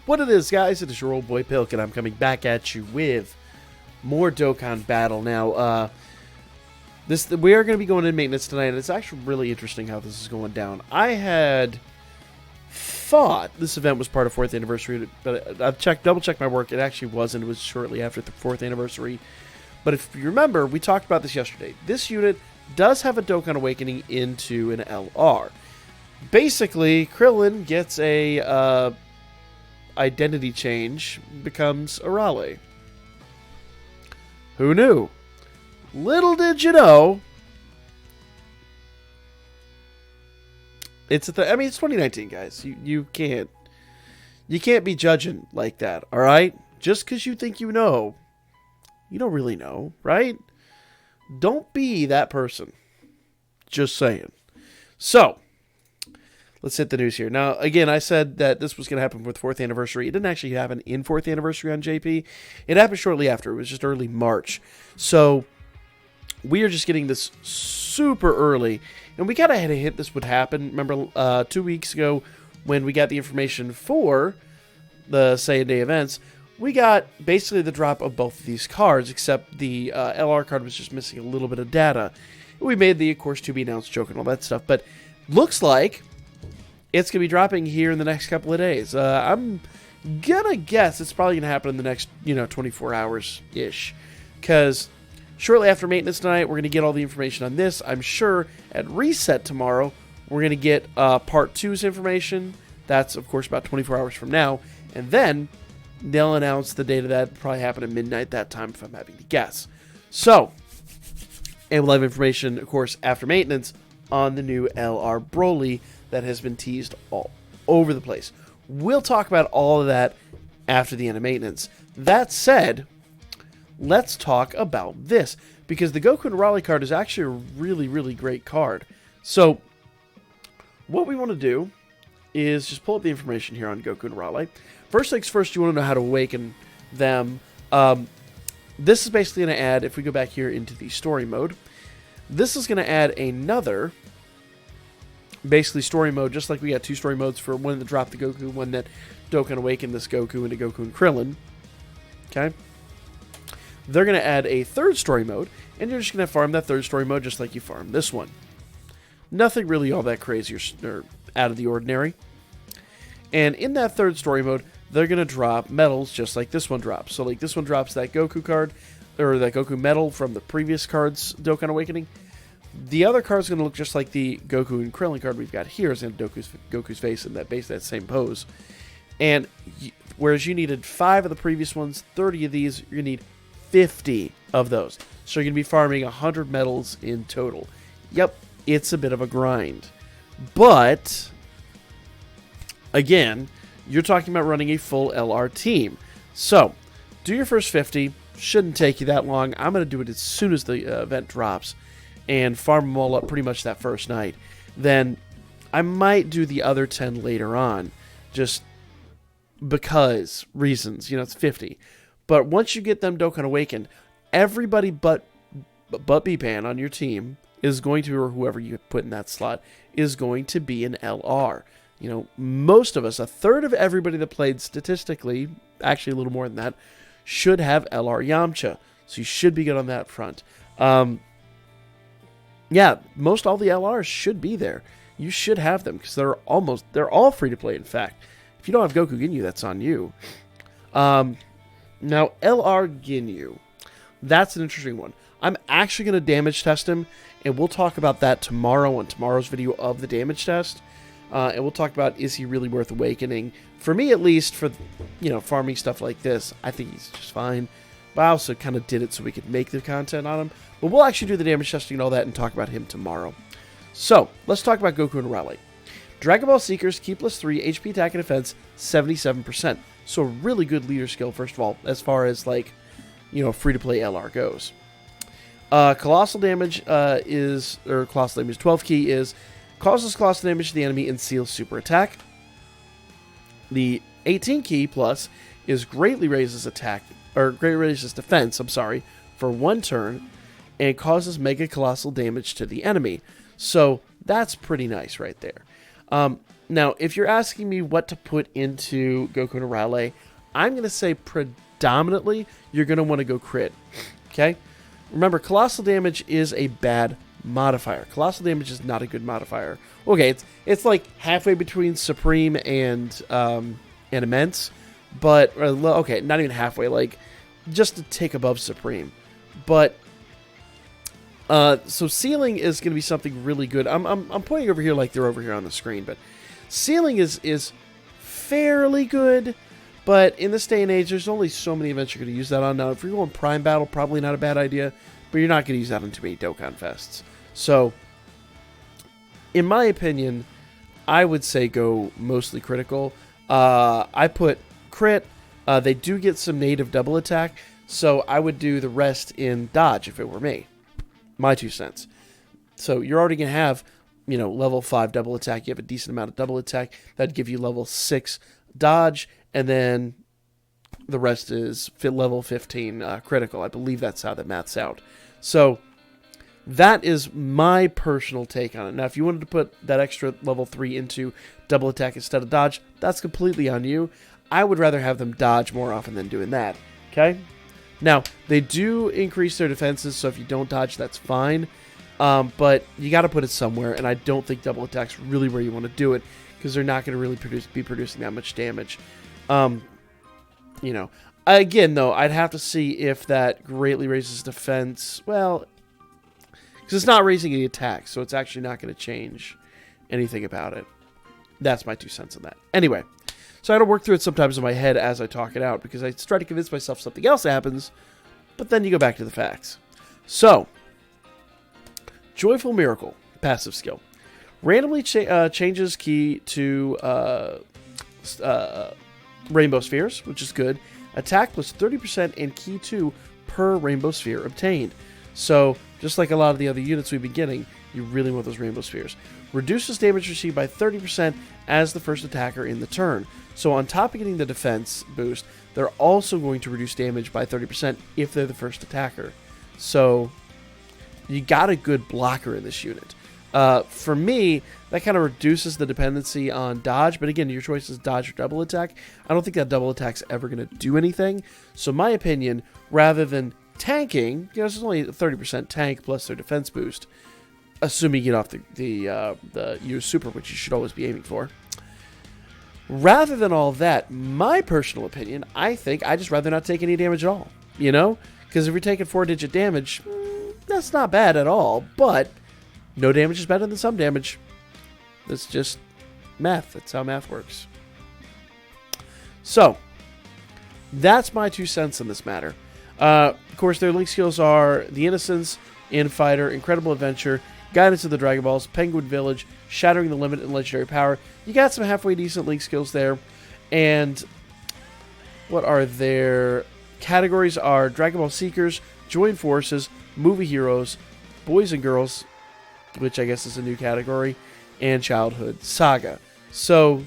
What it is, guys, it is your old boy Pilk, and I'm coming back at you with more Dokkan Battle. Now, we are going to be going in maintenance tonight, and it's actually really interesting how this is going down. I had thought this event was part of 4th anniversary, but I've double-checked my work. It actually wasn't. It was shortly after the 4th anniversary. But if you remember, we talked about this yesterday. This unit does have a Dokkan Awakening into an LR. Basically, Krillin gets a identity change, becomes Arale. Who knew? Little did you know. It's it's 2019, guys. You can't be judging like that, all right? Just because you think you know, you don't really know, right? Don't be that person. Just saying. So, let's hit the news here. Now, again, I said that this was going to happen with 4th anniversary. It didn't actually happen in 4th anniversary on JP. It happened shortly after. It was just early March. So, we are just getting this super early. And we kind of had a hint this would happen. Remember 2 weeks ago when we got the information for the Saiyan Day events, we got basically the drop of both of these cards, except the LR card was just missing a little bit of data. We made the, of course, to be announced joke and all that stuff. But looks like it's going to be dropping here in the next couple of days. I'm going to guess it's probably going to happen in the next, 24 hours-ish. Because shortly after maintenance tonight, we're going to get all the information on this. I'm sure at Reset tomorrow, we're going to get Part 2's information. That's, of course, about 24 hours from now. And then they'll announce the date of that. It'll probably happen at midnight that time, if I'm having to guess. So, and we'll have information, of course, after maintenance on the new LR Broly that has been teased all over the place. We'll talk about all of that after the end of maintenance. That said, let's talk about this, because the Goku Arale card is actually a really, really great card. So, what we want to do is just pull up the information here on Goku Arale. First things first, you want to know how to awaken them. This is basically going to add, if we go back here into the story mode, this is going to add another, basically story mode, just like we got 2 story modes for one that dropped the Goku, one that Dokkan awakened this Goku into Goku and Krillin. Okay? They're going to add a 3rd story mode, and you're just going to farm that 3rd story mode just like you farmed this one. Nothing really all that crazy or out of the ordinary. And in that 3rd story mode, they're going to drop medals just like this one drops. So like this one drops that Goku card, or that Goku medal from the previous card's Dokkan Awakening. The other card's going to look just like the Goku and Krillin card we've got here. It's in Goku's face in that same pose. And whereas you needed 5 of the previous ones, 30 of these, you're going to need 50 of those. So you're going to be farming 100 medals in total. Yep, it's a bit of a grind. But, again, you're talking about running a full LR team. So, do your first 50. Shouldn't take you that long. I'm going to do it as soon as the event drops and farm them all up pretty much that first night. Then I might do the other 10 later on, just because reasons. It's 50. But once you get them Dokkan Awakened, everybody but B-Pan on your team is going to, or whoever you put in that slot, is going to be an LR. Most of us, a third of everybody that played statistically, actually a little more than that, should have LR Yamcha. So you should be good on that front. Yeah, most all the LRs should be there. You should have them, because they're all free to play, in fact. If you don't have Goku Ginyu, that's on you. Now, LR Ginyu, that's an interesting one. I'm actually going to damage test him, and we'll talk about that tomorrow on tomorrow's video of the damage test. And we'll talk about, is he really worth awakening? For me, at least, for, farming stuff like this, I think he's just fine. But I also kind of did it so we could make the content on him. But we'll actually do the damage testing and all that and talk about him tomorrow. So, let's talk about Goku and Arale. Dragon Ball Seekers, Ki +3, HP attack and defense, 77%. So, really good leader skill, first of all, as far as, free-to-play LR goes. Colossal damage Colossal damage 12 Ki is, causes colossal damage to the enemy and seals super attack. The 18 Ki plus is greatly raises defense, for 1 turn, and causes mega colossal damage to the enemy. So that's pretty nice right there. Now, if you're asking me what to put into Goku Arale, I'm going to say predominantly you're going to want to go crit. Okay? Remember, colossal damage is a bad modifier. Colossal damage is not a good modifier. Okay, it's like halfway between Supreme and Immense, but okay, not even halfway, like just a tick above Supreme. But so Sealing is going to be something really good. I'm pointing over here like they're over here on the screen, but Sealing is fairly good. But in this day and age, there's only so many events you're going to use that on. Now, if you're going Prime Battle, probably not a bad idea, but you're not going to use that on too many Dokkan Fests. So, in my opinion, I would say go mostly critical. I put crit. They do get some native double attack, so I would do the rest in dodge if it were me. My 2 cents. So you're already going to have, level 5 double attack. You have a decent amount of double attack. That'd give you level 6 dodge, and then the rest is level 15 critical. I believe that's how that maths out. So that is my personal take on it. Now, if you wanted to put that extra level 3 into double attack instead of dodge, that's completely on you. I would rather have them dodge more often than doing that. Okay? Now, they do increase their defenses, so if you don't dodge, that's fine. But you got to put it somewhere, and I don't think double attack's really where you want to do it, because they're not going to really be producing that much damage. Again, though, I'd have to see if that greatly raises defense. Well, because it's not raising any attack, so it's actually not going to change anything about it. That's my 2 cents on that. Anyway, so I got to work through it sometimes in my head as I talk it out, because I try to convince myself something else happens, but then you go back to the facts. So, Joyful Miracle, passive skill. Randomly changes key to Rainbow Spheres, which is good. Attack plus 30% and key 2 per Rainbow Sphere obtained. So, just like a lot of the other units we've been getting, you really want those Rainbow Spheres. Reduces damage received by 30% as the first attacker in the turn. So on top of getting the defense boost, they're also going to reduce damage by 30% if they're the first attacker. So you got a good blocker in this unit. For me, that kind of reduces the dependency on dodge, but again, your choice is dodge or double attack. I don't think that double attack's ever going to do anything. So my opinion, rather than tanking, it's only a 30% tank plus their defense boost, assuming you get off the use super, which you should always be aiming for. Rather than all that, my personal opinion, I think I'd just rather not take any damage at all. Because if you're taking 4-digit damage, that's not bad at all, but no damage is better than some damage. That's just math. That's how math works. So, that's my 2 cents on this matter. Of course, their link skills are The Innocence, Infighter, Incredible Adventure, Guidance of the Dragon Balls, Penguin Village, Shattering the Limit, and Legendary Power. You got some halfway decent link skills there. And what are their categories are Dragon Ball Seekers, Join Forces, Movie Heroes, Boys and Girls, which I guess is a new category, and Childhood Saga. So,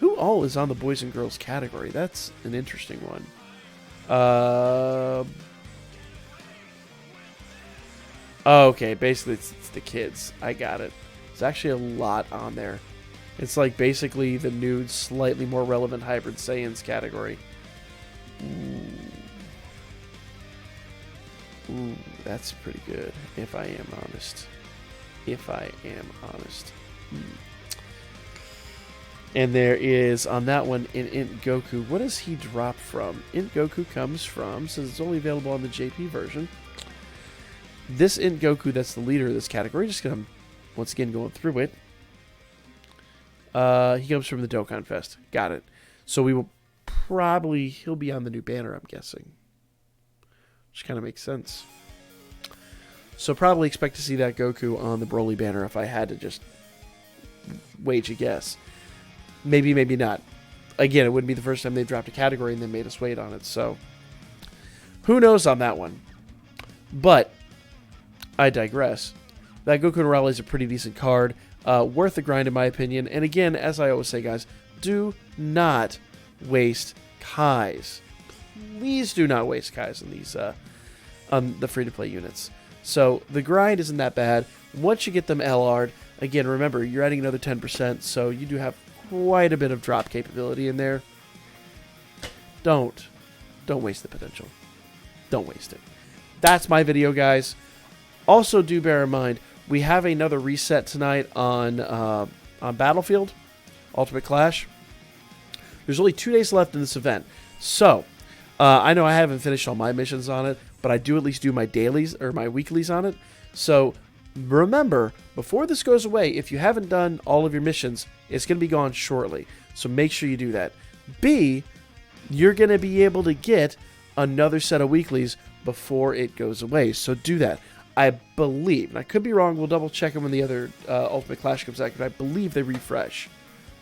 who all is on the Boys and Girls category? That's an interesting one. Okay, basically it's the kids. I got it. There's actually a lot on there. It's like basically the new, slightly more relevant Hybrid Saiyans category. Ooh, that's pretty good, if I am honest. And there is, on that one, in Int Goku. What does he drop from? Int Goku comes from, since it's only available on the JP version, this Int Goku that's the leader of this category, just going to, once again, going through it. He comes from the Dokkan Fest. Got it. So we will probably, he'll be on the new banner, I'm guessing. Which kind of makes sense. So probably expect to see that Goku on the Broly banner if I had to just wage a guess. Maybe, maybe not. Again, it wouldn't be the first time they dropped a category and then made us wait on it. So who knows on that one. But I digress. That Goku Arale is a pretty decent card. Worth the grind in my opinion. And again, as I always say, guys, do not waste Kais. Please do not waste Kais on these the free-to-play units. So the grind isn't that bad. Once you get them LR'd, Again, remember, you're adding another 10%, so you do have quite a bit of drop capability in there. Don't waste the potential. Don't waste it. That's my video, guys. Also, do bear in mind, we have another reset tonight on Battlefield, Ultimate Clash. There's only 2 days left in this event. So, I know I haven't finished all my missions on it, but I do at least do my dailies or my weeklies on it. So, remember, before this goes away, if you haven't done all of your missions, it's going to be gone shortly. So make sure you do that. B, you're going to be able to get another set of weeklies before it goes away. So do that. I believe, and I could be wrong, we'll double check them when the other Ultimate Clash comes out, but I believe they refresh.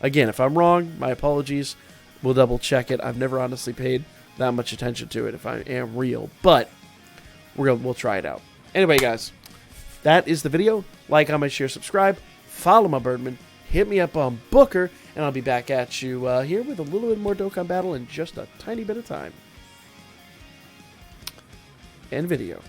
Again, if I'm wrong, my apologies. We'll double check it. I've never honestly paid that much attention to it, if I am real, but we'll try it out. Anyway, guys, that is the video. Like, comment, share, subscribe. Follow my Birdman. Hit me up on Booker, and I'll be back at you here with a little bit more Dokkan Battle in just a tiny bit of time. End video.